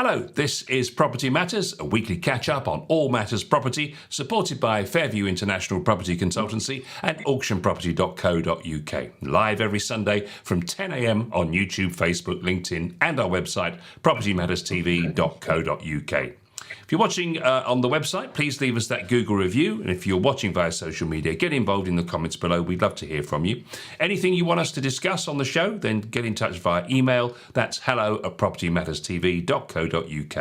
Hello, this is Property Matters, a weekly catch-up on all matters property, supported by Fairview International Property Consultancy and auctionproperty.co.uk. Live every Sunday from 10 a.m. on YouTube, Facebook, LinkedIn and our website, propertymatterstv.co.uk. If you're watching on the website, please leave us that Google review. And if you're watching via social media, get involved in the comments below. We'd love to hear from you. Anything you want us to discuss on the show, then get in touch via email. That's hello@propertymatterstv.co.uk.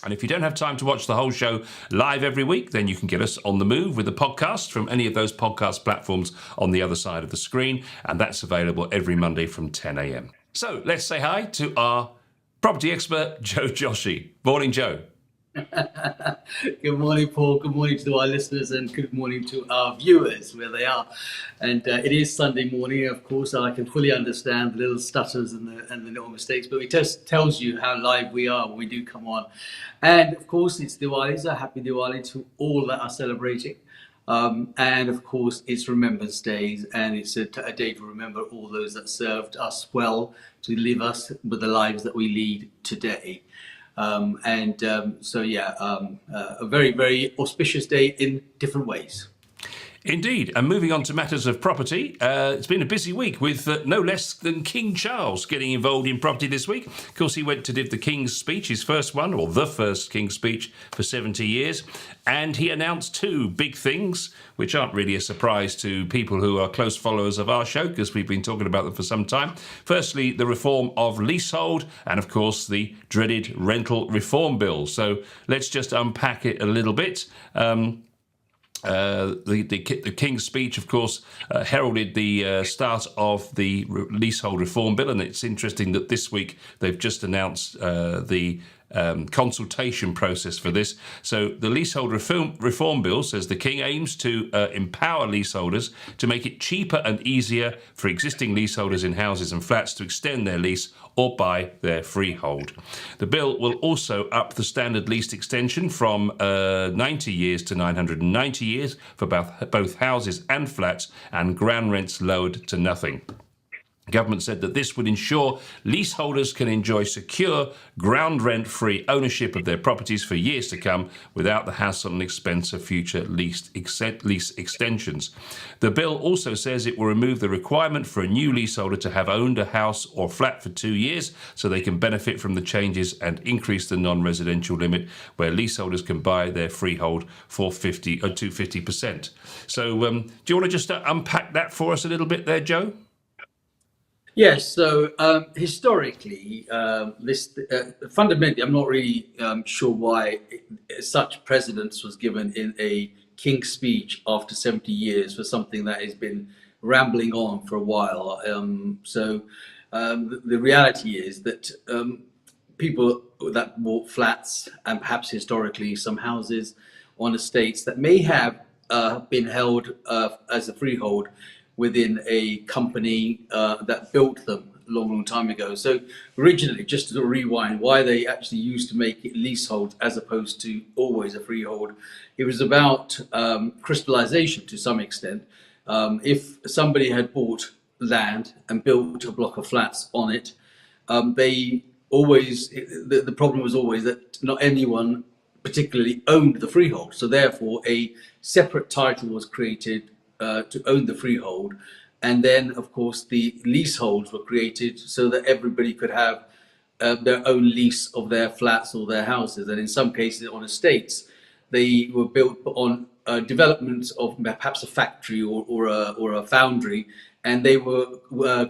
And if you don't have time to watch the whole show live every week, then you can get us on the move with a podcast from any of those podcast platforms on the other side of the screen. And that's available every Monday from 10 a.m. So let's say hi to our property expert, Joe Joshi. Morning, Joe. Good morning, Paul. Good morning to our listeners and good morning to our viewers where they are. And it is Sunday morning, of course. I can fully understand the little stutters and the little mistakes, but it just tells you how live we are when we do come on. And of course, it's Diwali, so happy Diwali to all that are celebrating. And of course, it's Remembrance Days, and it's a day to remember all those that served us well to live us with the lives that we lead today. A very, very auspicious day in different ways. Indeed. And moving on to matters of property, it's been a busy week with no less than King Charles getting involved in property this week. Of course, he went to give the King's Speech, his first one, or the first King's Speech for 70 years. And he announced two big things, which aren't really a surprise to people who are close followers of our show, because we've been talking about them for some time. Firstly, the reform of leasehold, and of course, the dreaded rental reform bill. So let's just unpack it a little bit. The King's Speech, of course, heralded the start of the leasehold reform bill, and it's interesting that this week they've just announced the consultation process for this. So the leasehold reform bill says the King aims to empower leaseholders to make it cheaper and easier for existing leaseholders in houses and flats to extend their lease or buy their freehold. The bill will also up the standard lease extension from 90 years to 990 years for both houses and flats, and ground rents lowered to nothing. The government said that this would ensure leaseholders can enjoy secure, ground rent-free ownership of their properties for years to come without the hassle and expense of future lease extensions. The bill also says it will remove the requirement for a new leaseholder to have owned a house or flat for 2 years so they can benefit from the changes, and increase the non-residential limit where leaseholders can buy their freehold for 50%. So do you want to just unpack that for us a little bit there, Joe? Yes, so historically, fundamentally, I'm not really sure why such precedence was given in a King's Speech after 70 years for something that has been rambling on for a while. The reality is that people that bought flats and perhaps historically some houses on estates that may have been held as a freehold within a company that built them a long time ago. So originally, just to rewind, why they actually used to make it leasehold as opposed to always a freehold, it was about crystallization to some extent. If somebody had bought land and built a block of flats on it, the problem was always that not anyone particularly owned the freehold. So therefore, a separate title was created to own the freehold, and then of course the leaseholds were created so that everybody could have their own lease of their flats or their houses. And in some cases on estates, they were built on developments of perhaps a factory or a foundry, and they were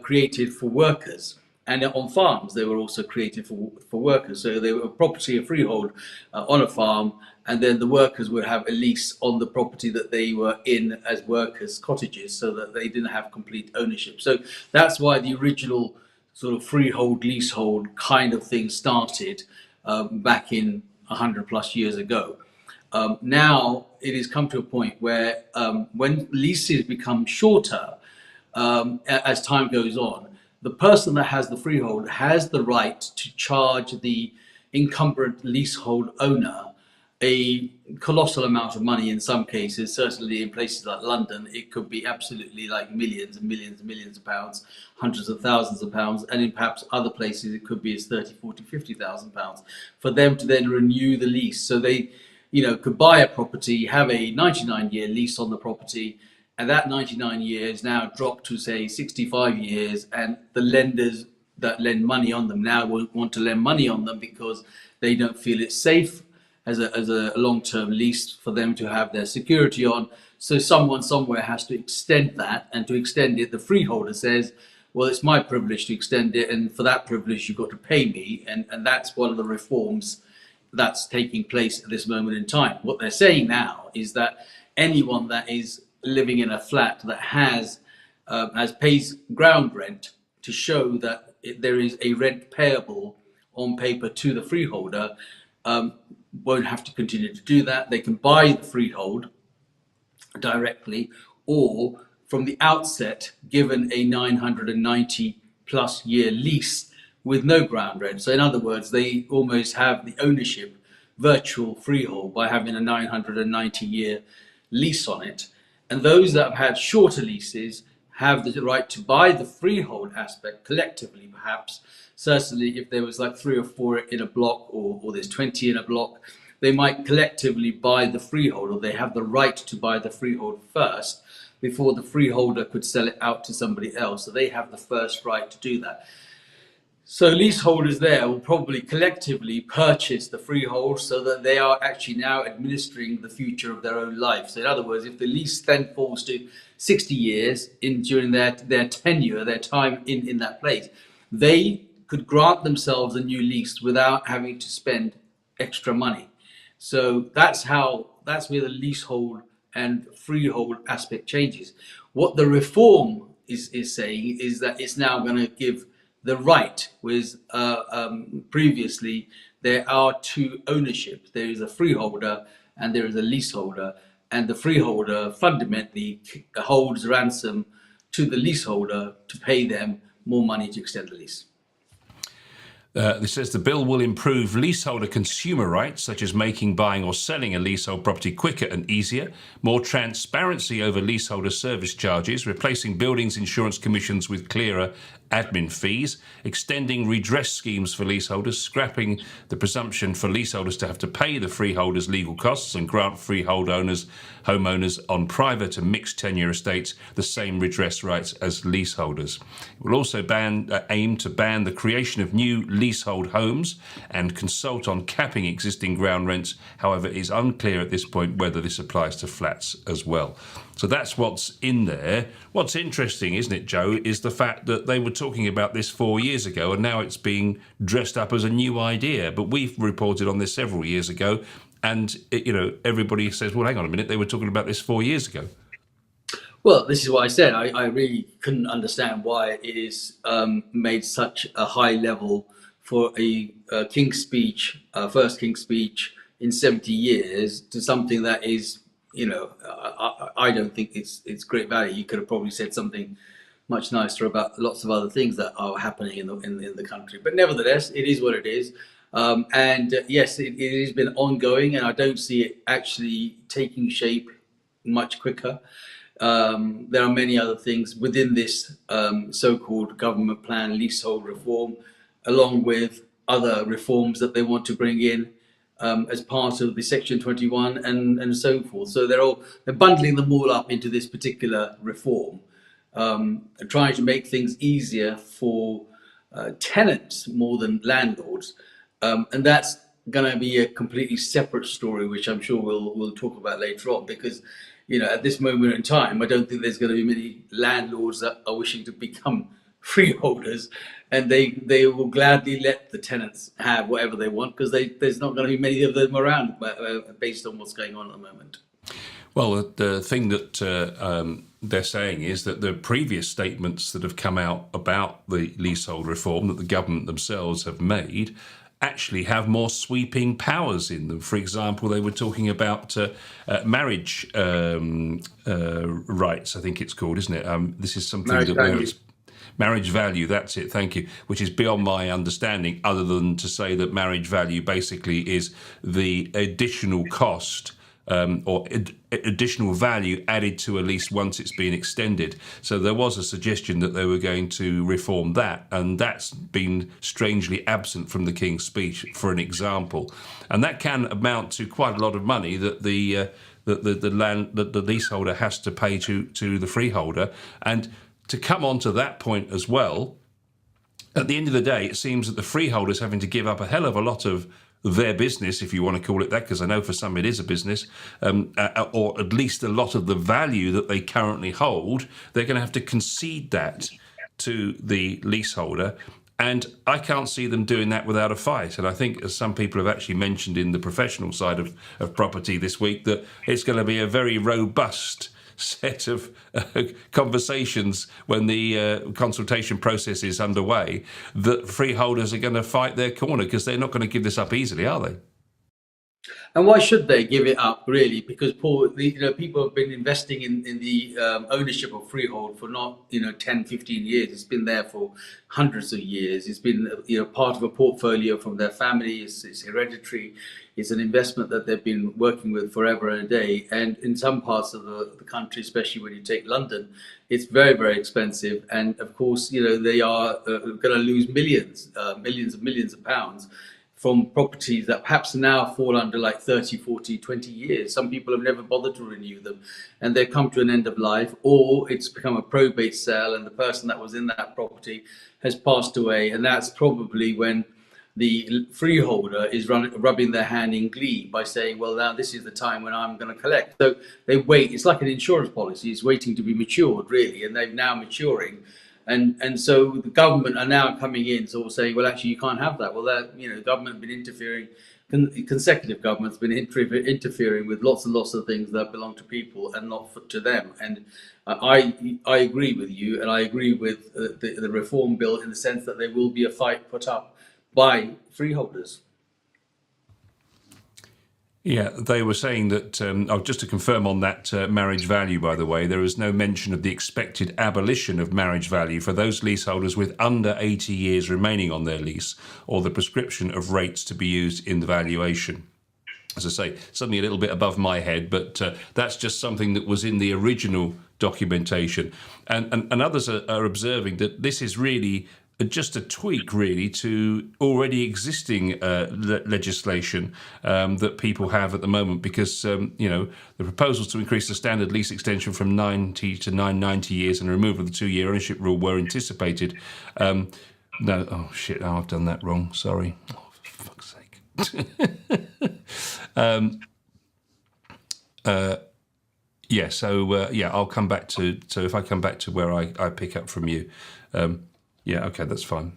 created for workers. And on farms, they were also created for workers. So they were a property, a freehold on a farm, and then the workers would have a lease on the property that they were in as workers' cottages, so that they didn't have complete ownership. So that's why the original sort of freehold, leasehold kind of thing started back in 100 plus years ago. Now it has come to a point where when leases become shorter as time goes on, the person that has the freehold has the right to charge the incumbent leasehold owner a colossal amount of money in some cases. Certainly in places like London, it could be absolutely like millions and millions and millions of pounds, hundreds of thousands of pounds, and in perhaps other places it could be as 30, 40, 50,000 pounds for them to then renew the lease. So they, could buy a property, have a 99-year lease on the property, and that 99 years now dropped to say 65 years, and the lenders that lend money on them now won't want to lend money on them because they don't feel it's safe as a long-term lease for them to have their security on. So someone somewhere has to extend that, and to extend it, the freeholder says, well, it's my privilege to extend it, and for that privilege you've got to pay me. And that's one of the reforms that's taking place at this moment in time. What they're saying now is that anyone that is living in a flat that has pays ground rent to show that there is a rent payable on paper to the freeholder, won't have to continue to do that. They can buy the freehold directly, or from the outset given a 990 plus year lease with no ground rent. So in other words, they almost have the ownership, virtual freehold, by having a 990 year lease on it. And those that have had shorter leases have the right to buy the freehold aspect collectively, perhaps. Certainly, if there was like 3 or 4 in a block, or there's 20 in a block, they might collectively buy the freehold, or they have the right to buy the freehold first before the freeholder could sell it out to somebody else. So they have the first right to do that. So leaseholders there will probably collectively purchase the freehold so that they are actually now administering the future of their own life. So in other words, if the lease then falls to 60 years during their tenure, their time in that place, they could grant themselves a new lease without having to spend extra money. So that's where the leasehold and freehold aspect changes. What the reform is saying is that it's now going to give the right, whereas previously there are two ownerships. There is a freeholder and there is a leaseholder, and the freeholder fundamentally holds ransom to the leaseholder to pay them more money to extend the lease. This says the bill will improve leaseholder consumer rights, such as making, buying or selling a leasehold property quicker and easier, more transparency over leaseholder service charges, replacing buildings insurance commissions with clearer admin fees, extending redress schemes for leaseholders, scrapping the presumption for leaseholders to have to pay the freeholders' legal costs, and grant freehold homeowners on private and mixed tenure estates the same redress rights as leaseholders. It will also aim to ban the creation of new leasehold homes and consult on capping existing ground rents. However, it is unclear at this point whether this applies to flats as well. So that's what's in there. What's interesting, isn't it, Joe, is the fact that they were talking about this 4 years ago, and now it's being dressed up as a new idea. But we've reported on this several years ago, and everybody says, well, hang on a minute, they were talking about this 4 years ago. Well, this is what I said. I really couldn't understand why it is made such a high level for a King's Speech, first King's Speech in 70 years, to something that is, I don't think it's great value. You could have probably said something much nicer about lots of other things that are happening in the country. But nevertheless, it is what it is. And yes, it has been ongoing, and I don't see it actually taking shape much quicker. There are many other things within this so-called government plan leasehold reform, along with other reforms that they want to bring in as part of the Section 21 and so forth. So they're bundling them all up into this particular reform, trying to make things easier for tenants more than landlords. And that's going to be a completely separate story, which I'm sure we'll talk about later on, because at this moment in time, I don't think there's going to be many landlords that are wishing to become freeholders, and they will gladly let the tenants have whatever they want, because there's not going to be many of them around based on what's going on at the moment. Well, the thing that they're saying is that the previous statements that have come out about the leasehold reform that the government themselves have made actually have more sweeping powers in them. For example, they were talking about marriage rights, I think it's called, isn't it? This is something marriage that value. Marriage value, that's it, thank you, which is beyond my understanding, other than to say that marriage value basically is the additional cost or additional value added to a lease once it's been extended. So there was a suggestion that they were going to reform that, and that's been strangely absent from the King's Speech, for an example. And that can amount to quite a lot of money that the leaseholder has to pay to the freeholder. And to come on to that point as well, at the end of the day, it seems that the freeholder's having to give up a hell of a lot of their business, if you want to call it that, because I know for some it is a business, or at least a lot of the value that they currently hold. They're going to have to concede that to the leaseholder. And I can't see them doing that without a fight. And I think, as some people have actually mentioned in the professional side of property this week, that it's going to be a very robust set of conversations when the consultation process is underway, that freeholders are going to fight their corner, because they're not going to give this up easily, are they? And why should they give it up, really? Because Paul, people have been investing in the ownership of freehold for not 10, 15 years. It's been there for hundreds of years. It's been part of a portfolio from their family. It's hereditary. It's an investment that they've been working with forever and a day. And in some parts of the country, especially when you take London, it's very, very expensive. And of course, they are going to lose millions of pounds from properties that perhaps now fall under like 30, 40, 20 years. Some people have never bothered to renew them, and they've come to an end of life, or it's become a probate sale and the person that was in that property has passed away. And that's probably when the freeholder is rubbing their hand in glee by saying, well, now this is the time when I'm going to collect. So they wait. It's like an insurance policy. It's waiting to be matured, really, and they're now maturing. And so the government are now coming in, sort of saying, well, actually, you can't have that. Well, the government have been interfering, consecutive governments been interfering with lots and lots of things that belong to people and not to them. And I agree with you, and I agree with the reform bill in the sense that there will be a fight put up by freeholders. Yeah, they were saying that, just to confirm on that marriage value, by the way, there is no mention of the expected abolition of marriage value for those leaseholders with under 80 years remaining on their lease, or the prescription of rates to be used in the valuation. As I say, suddenly a little bit above my head, but that's just something that was in the original documentation. And others are observing that this is really just a tweak, really, to already existing legislation that people have at the moment, because the proposals to increase the standard lease extension from 90 to 990 years and removal of the 2-year ownership rule were anticipated. I've done that wrong. Sorry. Oh, for fuck's sake. I'll come back to. So if I come back to where I pick up from you. Okay, that's fine.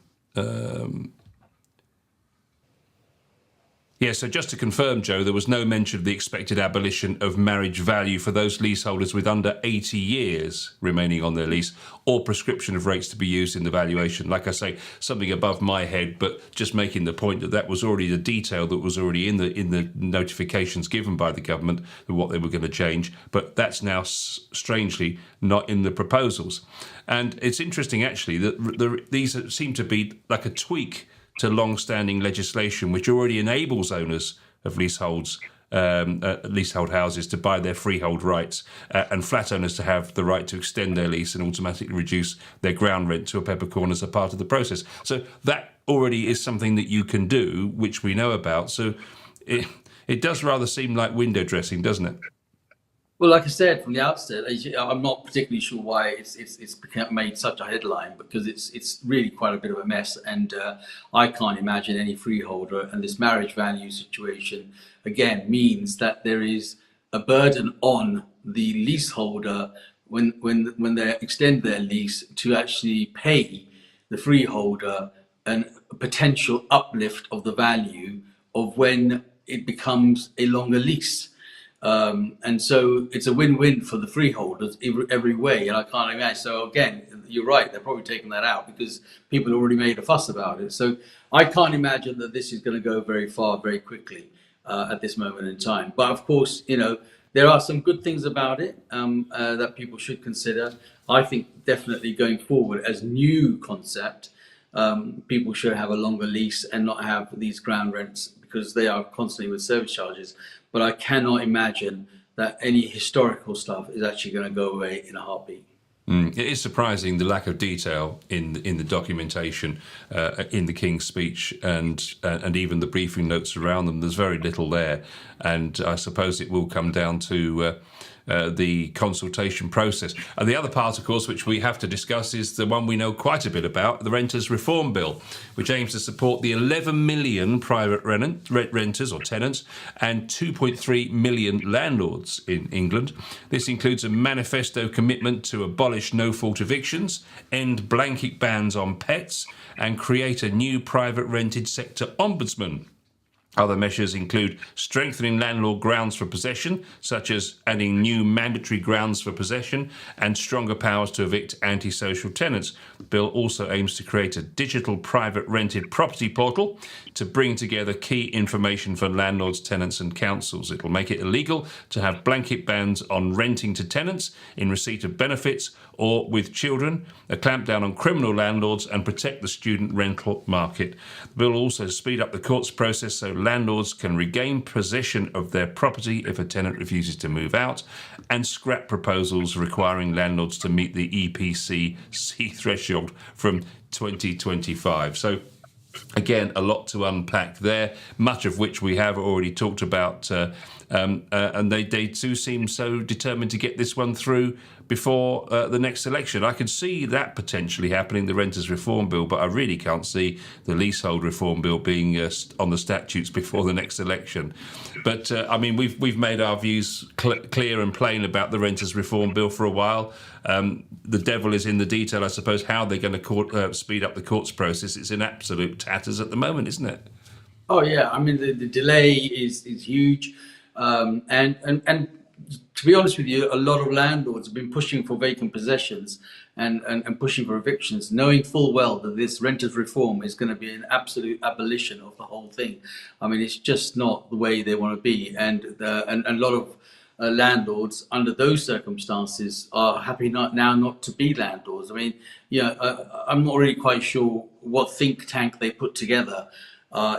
So just to confirm, Joe, there was no mention of the expected abolition of marriage value for those leaseholders with under 80 years remaining on their lease, or prescription of rates to be used in the valuation. Like I say, something above my head, but just making the point that was already the detail that was already in the notifications given by the government of what they were going to change. But that's now strangely not in the proposals. And it's interesting, actually, that these seem to be like a tweak to long-standing legislation, which already enables owners of leasehold houses to buy their freehold rights, and flat owners to have the right to extend their lease and automatically reduce their ground rent to a peppercorn as a part of the process. So that already is something that you can do, which we know about. So it does rather seem like window dressing, doesn't it? Well, like I said from the outset, I'm not particularly sure why it's made such a headline, because it's really quite a bit of a mess, and I can't imagine any freeholder. And this marriage value situation again means that there is a burden on the leaseholder when they extend their lease to actually pay the freeholder a potential uplift of the value of when it becomes a longer lease. And so it's a win-win for the freeholders every way, and I can't imagine. So again, you're right, they're probably taking that out because people already made a fuss about it. So I can't imagine that this is going to go very far very quickly at this moment in time. But of course, there are some good things about it that people should consider. I think definitely going forward as new concept, people should have a longer lease and not have these ground rents because they are constantly with service charges. But I cannot imagine that any historical stuff is actually going to go away in a heartbeat. It is surprising the lack of detail in the documentation in the King's speech and even the briefing notes around them. There's very little there, and I suppose it will come down to the consultation process. And the other part, of course, which we have to discuss is the one we know quite a bit about, the Renters Reform Bill, which aims to support the 11 million private renters or tenants and 2.3 million landlords in England. This includes a manifesto commitment to abolish no-fault evictions, end blanket bans on pets, and create a new private rented sector ombudsman. Other measures include strengthening landlord grounds for possession, such as adding new mandatory grounds for possession and stronger powers to evict antisocial tenants. The bill also aims to create a digital private rented property portal to bring together key information for landlords, tenants and councils. It will make it illegal to have blanket bans on renting to tenants in receipt of benefits or with children, a clampdown on criminal landlords and protect the student rental market. The bill will also speed up the courts process so landlords can regain possession of their property if a tenant refuses to move out, and scrap proposals requiring landlords to meet the EPC-C threshold from 2025. So again, a lot to unpack there, much of which we have already talked about, and they do seem so determined to get this one through before the next election. I could see that potentially happening, the Renters Reform Bill, but I really can't see the Leasehold Reform Bill being on the statutes before the next election. But I mean, we've made our views clear and plain about the Renters Reform Bill for a while. The devil is in the detail, I suppose. How they're going to speed up the courts process? It's in absolute tatters at the moment, isn't it? Oh yeah, I mean the delay is huge, and to be honest with you, a lot of landlords have been pushing for vacant possessions and pushing for evictions, knowing full well that this renters reform is going to be an absolute abolition of the whole thing. I mean, it's just not the way they want to be, and a lot of landlords under those circumstances are happy not to be landlords. I mean, I'm not really quite sure what think tank they put together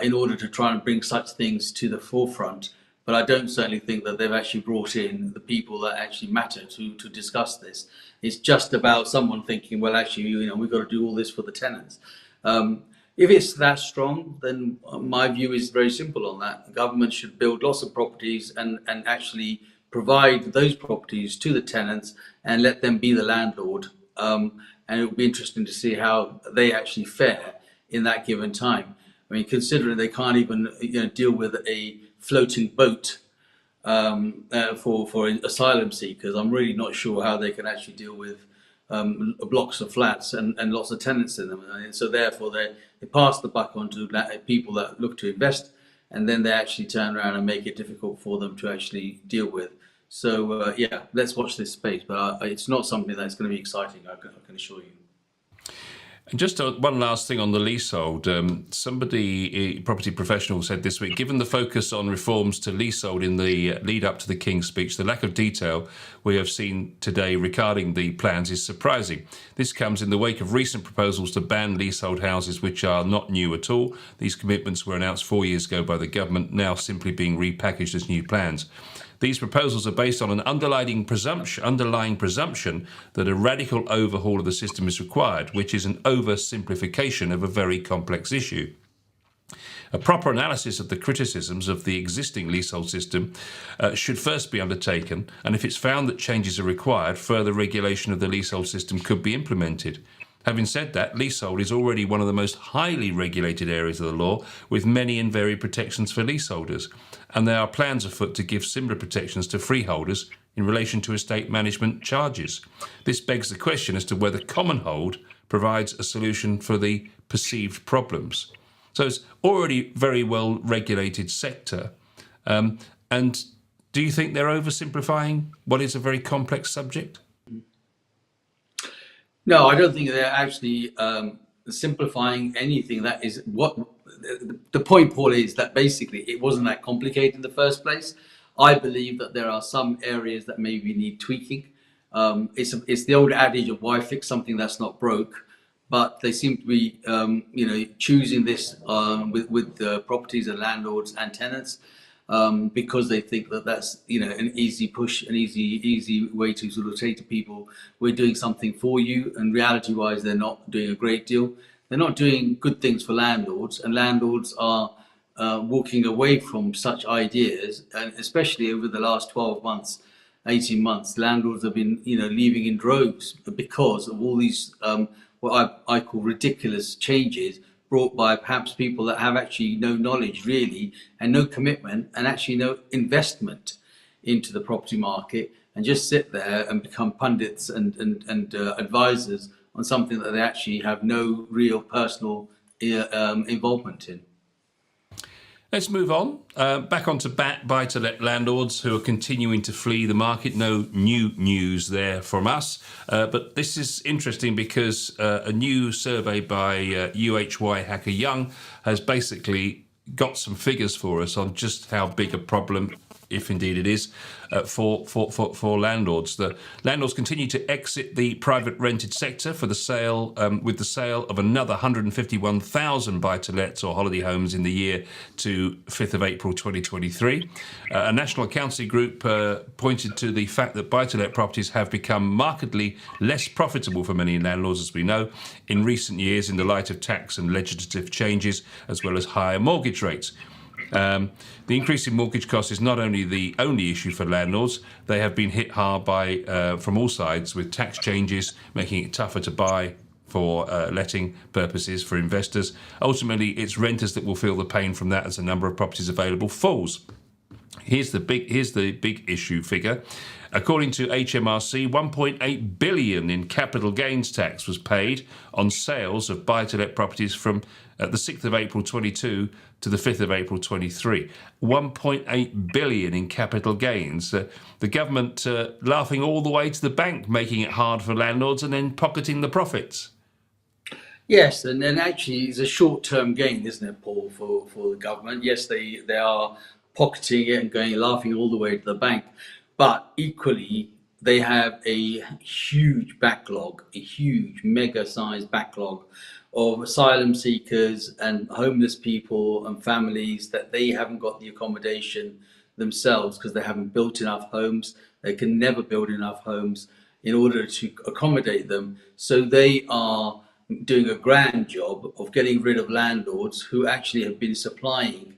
in order to try and bring such things to the forefront. But I don't certainly think that they've actually brought in the people that actually matter to discuss this. It's just about someone thinking, well, actually, we've got to do all this for the tenants. If it's that strong, then my view is very simple on that. The government should build lots of properties and actually provide those properties to the tenants and let them be the landlord. And it will be interesting to see how they actually fare in that given time. I mean, considering they can't even deal with a floating boat for asylum seekers, I'm really not sure how they can actually deal with blocks of flats and lots of tenants in them. And so therefore they pass the buck on to people that look to invest, and then they actually turn around and make it difficult for them to actually deal with. So yeah, let's watch this space, but it's not something that's going to be exciting, I can assure you. And just one last thing on the leasehold. Somebody, a property professional, said this week, given the focus on reforms to leasehold in the lead up to the King's speech, the lack of detail we have seen today regarding the plans is surprising. This comes in the wake of recent proposals to ban leasehold houses, which are not new at all. These commitments were announced 4 years ago by the government, now simply being repackaged as new plans. These proposals are based on an underlying presumption that a radical overhaul of the system is required, which is an oversimplification of a very complex issue. A proper analysis of the criticisms of the existing leasehold system should first be undertaken, and if it's found that changes are required, further regulation of the leasehold system could be implemented. Having said that, leasehold is already one of the most highly regulated areas of the law, with many and varied protections for leaseholders, and there are plans afoot to give similar protections to freeholders in relation to estate management charges. This begs the question as to whether common hold provides a solution for the perceived problems. So it's already very well regulated sector, and do you think they're oversimplifying what is a very complex subject? No, I don't think they're actually simplifying anything. That is what the point, Paul, is that basically it wasn't that complicated in the first place. I believe that there are some areas that maybe need tweaking. It's the old adage of why fix something that's not broke, but they seem to be choosing this with properties and landlords and tenants because they think that that's an easy push, an easy way to sort of say to people, we're doing something for you. And reality wise, they're not doing a great deal. They're not doing good things for landlords, and landlords are walking away from such ideas. And especially over the last 12 months, 18 months, landlords have been leaving in droves because of all these what I call ridiculous changes brought by perhaps people that have actually no knowledge really, and no commitment, and actually no investment into the property market, and just sit there and become pundits and advisors on something that they actually have no real personal involvement in. Let's move on. Back onto buy-to-let landlords who are continuing to flee the market. No new news there from us. But this is interesting because a new survey by UHY Hacker Young has basically got some figures for us on just how big a problem, if indeed it is, for landlords. The landlords continue to exit the private rented sector for the sale, with the sale of another 151,000 buy-to-lets or holiday homes in the year to 5th of April 2023. A national accountancy group pointed to the fact that buy-to-let properties have become markedly less profitable for many landlords, as we know, in recent years in the light of tax and legislative changes, as well as higher mortgage rates. The increase in mortgage costs is not only the only issue for landlords. They have been hit hard by from all sides, with tax changes making it tougher to buy for letting purposes for investors. Ultimately, it's renters that will feel the pain from that as the number of properties available falls. Here's the big issue figure. According to HMRC, 1.8 billion in capital gains tax was paid on sales of buy-to-let properties from the 6th of April 22 to the 5th of April 23. 1.8 billion in capital gains. The government laughing all the way to the bank, making it hard for landlords and then pocketing the profits. Yes, and actually it's a short-term gain, isn't it, Paul, for the government? Yes, they are pocketing it and laughing all the way to the bank. But equally, they have a huge backlog, a huge mega-sized backlog of asylum seekers and homeless people and families that they haven't got the accommodation themselves because they haven't built enough homes. They can never build enough homes in order to accommodate them. So they are doing a grand job of getting rid of landlords who actually have been supplying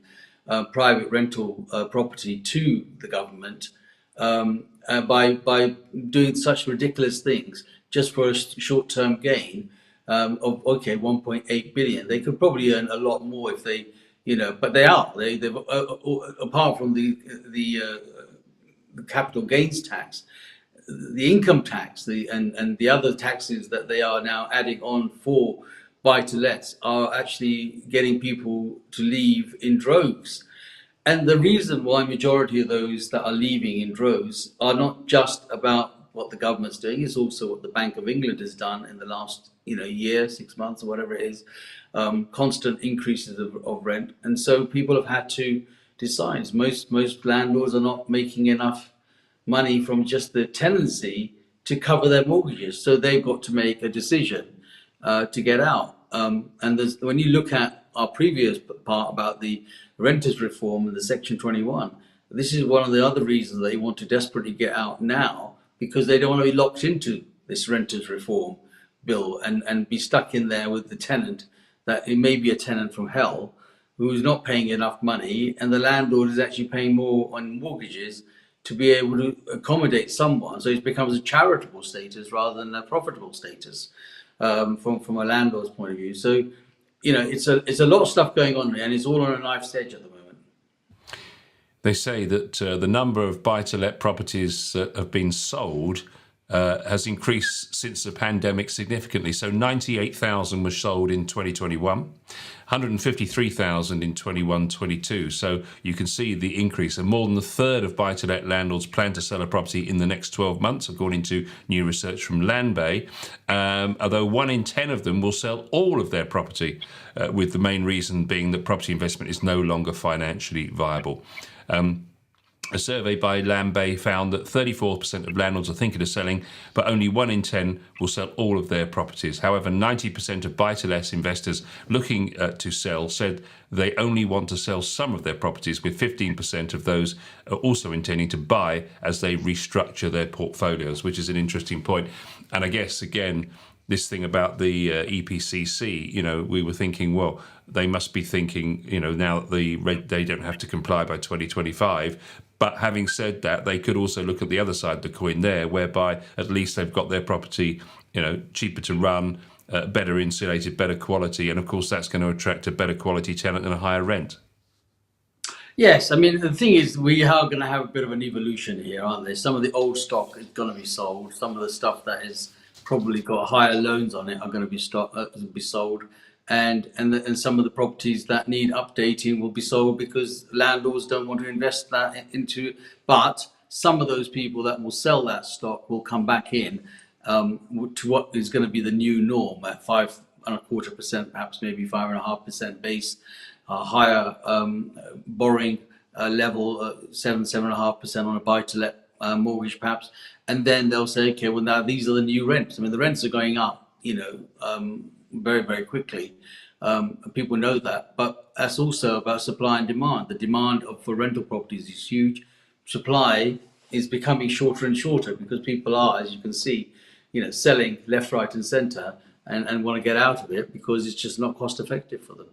private rental property to the government by doing such ridiculous things just for a short-term gain of 1.8 billion. They could probably earn a lot more if they, but they've apart from the capital gains tax, the income tax, and the other taxes that they are now adding on for buy-to-lets are actually getting people to leave in droves. And the reason why majority of those that are leaving in droves are not just about what the government's doing, it's also what the Bank of England has done in the last year, 6 months or whatever it is, constant increases of rent. And so people have had to decide. Most landlords are not making enough money from just the tenancy to cover their mortgages. So they've got to make a decision to get out. And when you look at our previous part about the renters reform and the Section 21, this is one of the other reasons they want to desperately get out now, because they don't want to be locked into this renters reform bill and be stuck in there with the tenant that it may be a tenant from hell who's not paying enough money, and the landlord is actually paying more on mortgages to be able to accommodate someone. So it becomes a charitable status rather than a profitable status from a landlord's point of view. So, it's a lot of stuff going on, and it's all on a knife's edge at the moment. They say that the number of buy-to-let properties that have been sold has increased since the pandemic significantly. So 98,000 was sold in 2021, 153,000 in 21-22. So you can see the increase. And more than a third of buy-to-let landlords plan to sell a property in the next 12 months, according to new research from Landbay. Although 1 in 10 of them will sell all of their property, with the main reason being that property investment is no longer financially viable. A survey by Lambay found that 34% of landlords are thinking of selling, but only 1 in 10 will sell all of their properties. However, 90% of buy-to-let investors looking to sell said they only want to sell some of their properties, with 15% of those also intending to buy as they restructure their portfolios, which is an interesting point. And I guess, again, this thing about the EPCC, we were thinking, well, they must be thinking, now that they don't have to comply by 2025. But having said that, they could also look at the other side of the coin there, whereby at least they've got their property, cheaper to run, better insulated, better quality. And of course, that's going to attract a better quality tenant and a higher rent. Yes, I mean, the thing is, we are going to have a bit of an evolution here, aren't there? Some of the old stock is going to be sold. Some of the stuff that is probably got higher loans on it are going to be sold. And some of the properties that need updating will be sold because landlords don't want to invest that into. But some of those people that will sell that stock will come back in to what is going to be the new norm at 5.25%, perhaps maybe 5.5% base, higher borrowing level, 7.5% on a buy-to-let mortgage, perhaps. And then they'll say, okay, well now these are the new rents. I mean, the rents are going up, very, very quickly. People know that, but that's also about supply and demand. The demand for rental properties is huge. Supply is becoming shorter and shorter because people are, as you can see, selling left, right, and centre and want to get out of it because it's just not cost effective for them.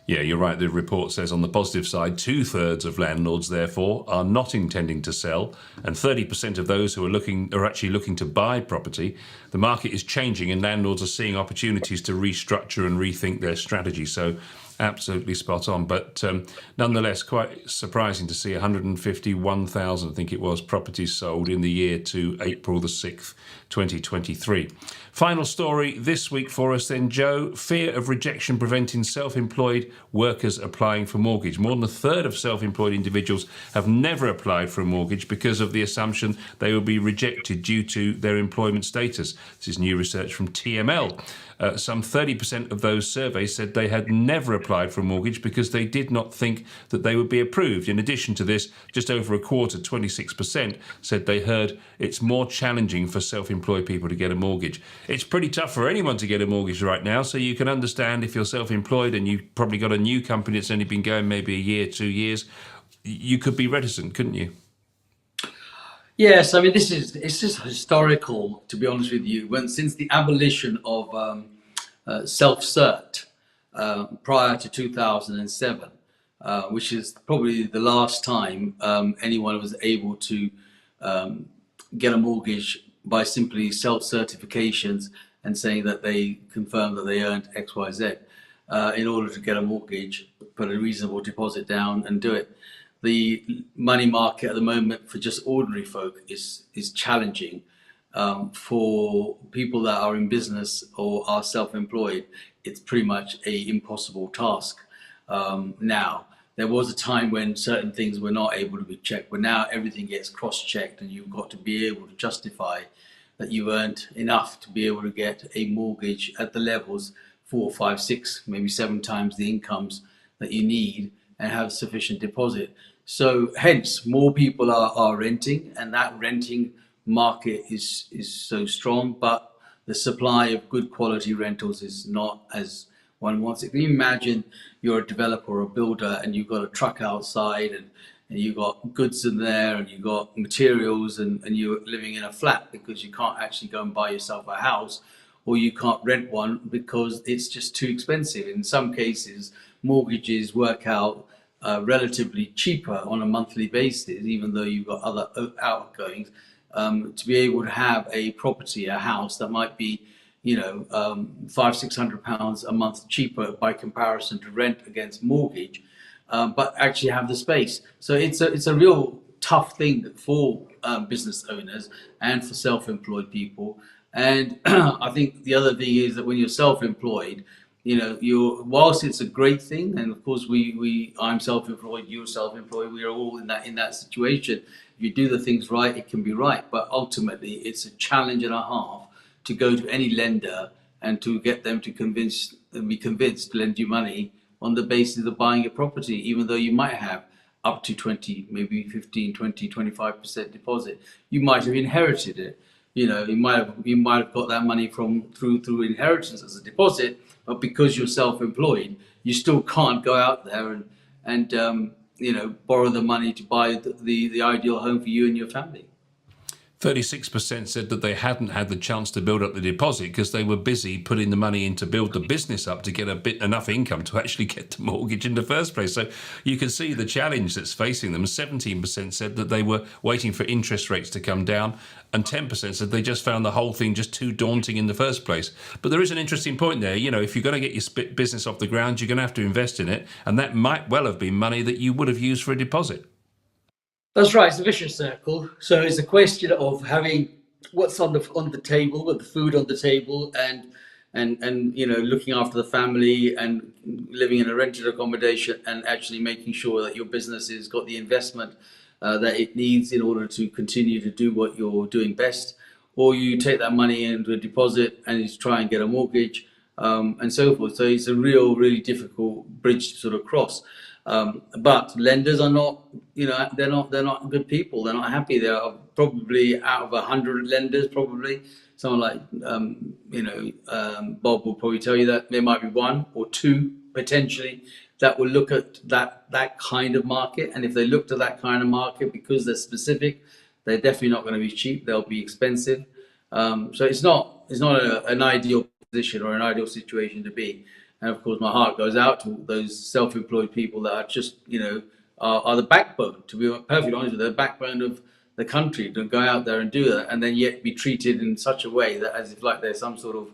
Yeah, you're right. The report says on the positive side, 2/3 of landlords, therefore, are not intending to sell, and 30% of those who are actually looking to buy property. The market is changing, and landlords are seeing opportunities to restructure and rethink their strategy. So, absolutely spot on. But nonetheless, quite surprising to see 151,000, I think it was, properties sold in the year to April the 6th, 2023. Final story this week for us then, Joe. Fear of rejection preventing self-employed workers applying for mortgage. More than a third of self-employed individuals have never applied for a mortgage because of the assumption they will be rejected due to their employment status. This is new research from TML. Some 30% of those surveys said they had never applied for a mortgage because they did not think that they would be approved. In addition to this, just over a quarter, 26%, said they heard it's more challenging for self-employed people to get a mortgage. It's pretty tough for anyone to get a mortgage right now, so you can understand if you're self-employed and you've probably got a new company that's only been going maybe a year, 2 years, you could be reticent, couldn't you? Yes, I mean it's just historical, to be honest with you. Since the abolition of self-cert prior to 2007, which is probably the last time anyone was able to get a mortgage by simply self-certifications and saying that they confirmed that they earned X, Y, Z in order to get a mortgage, put a reasonable deposit down and do it. The money market at the moment for just ordinary folk is challenging. For people that are in business or are self-employed, it's pretty much a impossible task. Now, there was a time when certain things were not able to be checked, but now everything gets cross-checked and you've got to be able to justify that you've earned enough to be able to get a mortgage at the levels 4, 5, 6, maybe 7 times the incomes that you need and have sufficient deposit. So hence more people are renting, and that renting market is so strong, but the supply of good quality rentals is not as one wants it. Can you imagine you're a developer or a builder and you've got a truck outside and you've got goods in there and you've got materials and you're living in a flat because you can't actually go and buy yourself a house, or you can't rent one because it's just too expensive. In some cases, mortgages work out relatively cheaper on a monthly basis, even though you've got other outgoings, to be able to have a property, a house that might be, £500-600 a month cheaper by comparison to rent against mortgage, but actually have the space. So it's a real tough thing for business owners and for self-employed people. And I think the other thing is that when you're self-employed, whilst it's a great thing, and of course I'm self-employed, you're self-employed, we are all in that situation. If you do the things right, it can be right, but ultimately it's a challenge and a half to go to any lender and to get them to be convinced to lend you money on the basis of buying a property, even though you might have up to 20, maybe 15, 20, 25% deposit. You might have inherited it. You might have got that money from through inheritance as a deposit, but because you're self-employed, you still can't go out there and borrow the money to buy the ideal home for you and your family. 36% said that they hadn't had the chance to build up the deposit because they were busy putting the money in to build the business up to get enough income to actually get the mortgage in the first place. So you can see the challenge that's facing them. 17% said that they were waiting for interest rates to come down, and 10% said they just found the whole thing just too daunting in the first place. But there is an interesting point there. If you're going to get your business off the ground, you're going to have to invest in it, and that might well have been money that you would have used for a deposit. That's right. It's a vicious circle. So it's a question of having what's on the table, with the food on the table, and looking after the family and living in a rented accommodation, and actually making sure that your business has got the investment that it needs in order to continue to do what you're doing best. Or you take that money into a deposit and you try and get a mortgage, and so forth. So it's a really difficult bridge to sort of cross. But lenders are not, they're not good people. They're not happy. They are probably out of 100 lenders, probably someone like, Bob will probably tell you that there might be one or two potentially that will look at that kind of market. And if they looked at that kind of market, because they're specific, they're definitely not going to be cheap. They'll be expensive. So it's not an ideal position or an ideal situation to be. And of course, my heart goes out to those self-employed people that are just, are the backbone, to be perfectly honest with you, the backbone of the country, to go out there and do that, and then yet be treated in such a way that as if like there's some sort of,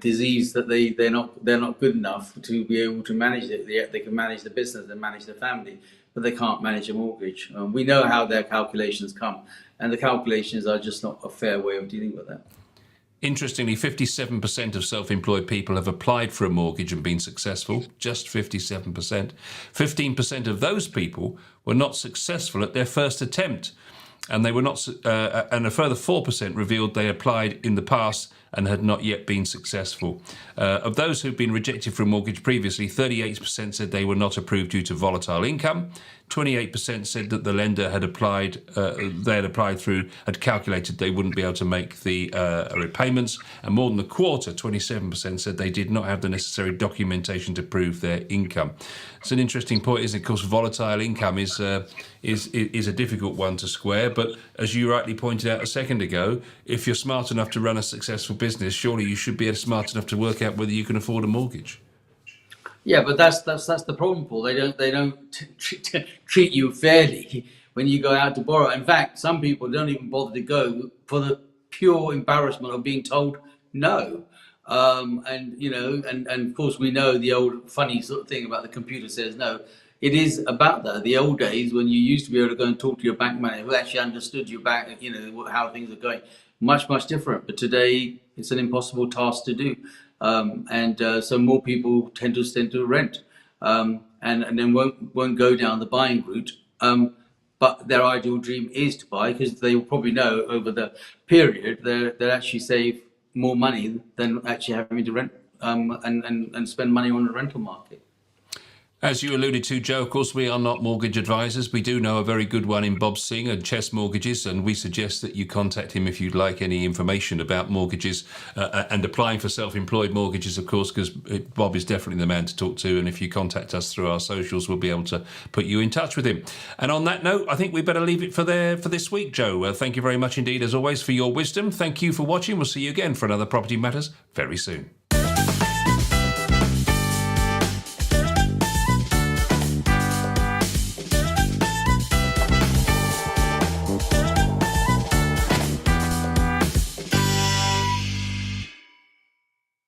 disease that they're not good enough to be able to manage it. Yet they can manage the business and manage the family, but they can't manage a mortgage. We know how their calculations come, and the calculations are just not a fair way of dealing with that. Interestingly, 57% of self-employed people have applied for a mortgage and been successful, just 57%. 15% of those people were not successful at their first attempt, and they were not. And a further 4% revealed they applied in the past and had not yet been successful. Of those who've been rejected for a mortgage previously, 38% said they were not approved due to volatile income. 28% said that the lender had applied had calculated they wouldn't be able to make the repayments, and more than a quarter, 27%, said they did not have the necessary documentation to prove their income. It's an interesting point, isn't it? Of course, volatile income is a difficult one to square, but as you rightly pointed out a second ago, if you're smart enough to run a successful business, surely you should be smart enough to work out whether you can afford a mortgage. Yeah, but that's the problem, Paul. They don't treat you fairly when you go out to borrow. In fact, some people don't even bother to go for the pure embarrassment of being told no. And of course we know the old funny sort of thing about the computer says no. It is about that. The old days when you used to be able to go and talk to your bank manager who actually understood your bank, how things are going. Much different. But today it's an impossible task to do. So more people tend to rent, and then won't go down the buying route. But their ideal dream is to buy, because they will probably know over the period they'll actually save more money than actually having to rent and spend money on the rental market. As you alluded to, Joe, of course, we are not mortgage advisors. We do know a very good one in Bob Singh and Chess Mortgages, and we suggest that you contact him if you'd like any information about mortgages and applying for self-employed mortgages, of course, because Bob is definitely the man to talk to. And if you contact us through our socials, we'll be able to put you in touch with him. And on that note, I think we better leave it for this week, Joe. Thank you very much indeed, as always, for your wisdom. Thank you for watching. We'll see you again for another Property Matters very soon.